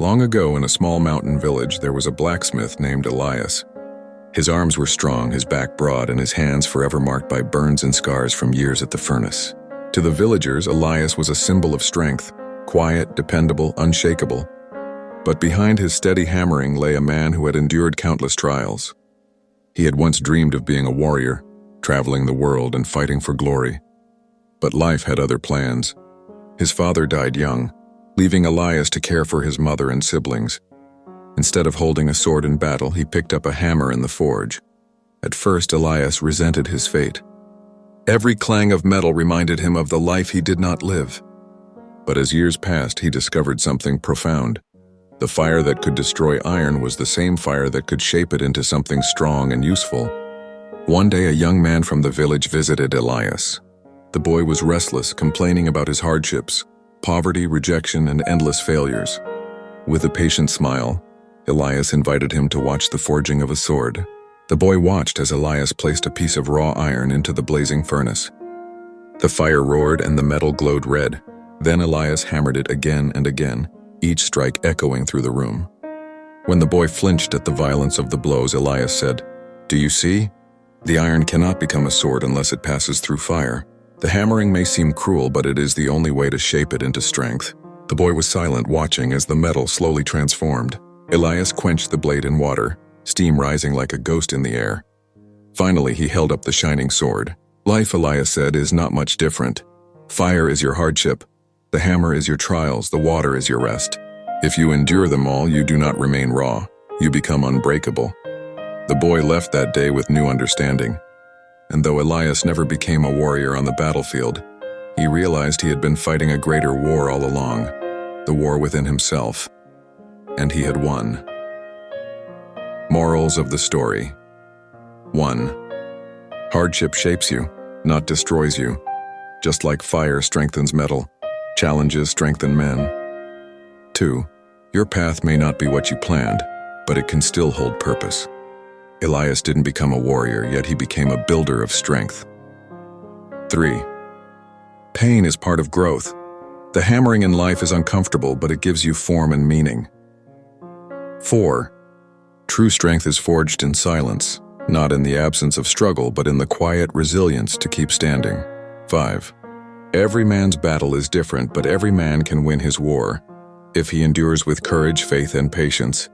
Long ago, in a small mountain village, there was a blacksmith named Elias. His arms were strong, his back broad, and his hands forever marked by burns and scars from years at the furnace. To the villagers, Elias was a symbol of strength, quiet, dependable, unshakable. But behind his steady hammering lay a man who had endured countless trials. He had once dreamed of being a warrior, traveling the world and fighting for glory. But life had other plans. His father died young, leaving Elias to care for his mother and siblings. Instead of holding a sword in battle, he picked up a hammer in the forge. At first, Elias resented his fate. Every clang of metal reminded him of the life he did not live. But as years passed, he discovered something profound. The fire that could destroy iron was the same fire that could shape it into something strong and useful. One day, a young man from the village visited Elias. The boy was restless, complaining about his hardships, poverty, rejection, and endless failures. With a patient smile, Elias invited him to watch the forging of a sword. The boy watched as Elias placed a piece of raw iron into the blazing furnace. The fire roared and the metal glowed red. Then Elias hammered it again and again, each strike echoing through the room. When the boy flinched at the violence of the blows, Elias said, "Do you see? The iron cannot become a sword unless it passes through fire. The hammering may seem cruel, but it is the only way to shape it into strength." The boy was silent, watching as the metal slowly transformed. Elias quenched the blade in water, steam rising like a ghost in the air. Finally, he held up the shining sword. "Life," Elias said, "is not much different. Fire is your hardship. The hammer is your trials. The water is your rest. If you endure them all, you do not remain raw. You become unbreakable." The boy left that day with new understanding. And though Elias never became a warrior on the battlefield, he realized he had been fighting a greater war all along, the war within himself. And he had won. Morals of the story. 1. Hardship shapes you, not destroys you. Just like fire strengthens metal, challenges strengthen men. 2. Your path may not be what you planned, but it can still hold purpose. Elias didn't become a warrior, yet he became a builder of strength. 3. Pain is part of growth. The hammering in life is uncomfortable, but it gives you form and meaning. 4. True strength is forged in silence, not in the absence of struggle, but in the quiet resilience to keep standing. 5. Every man's battle is different, but every man can win his war, if he endures with courage, faith, and patience.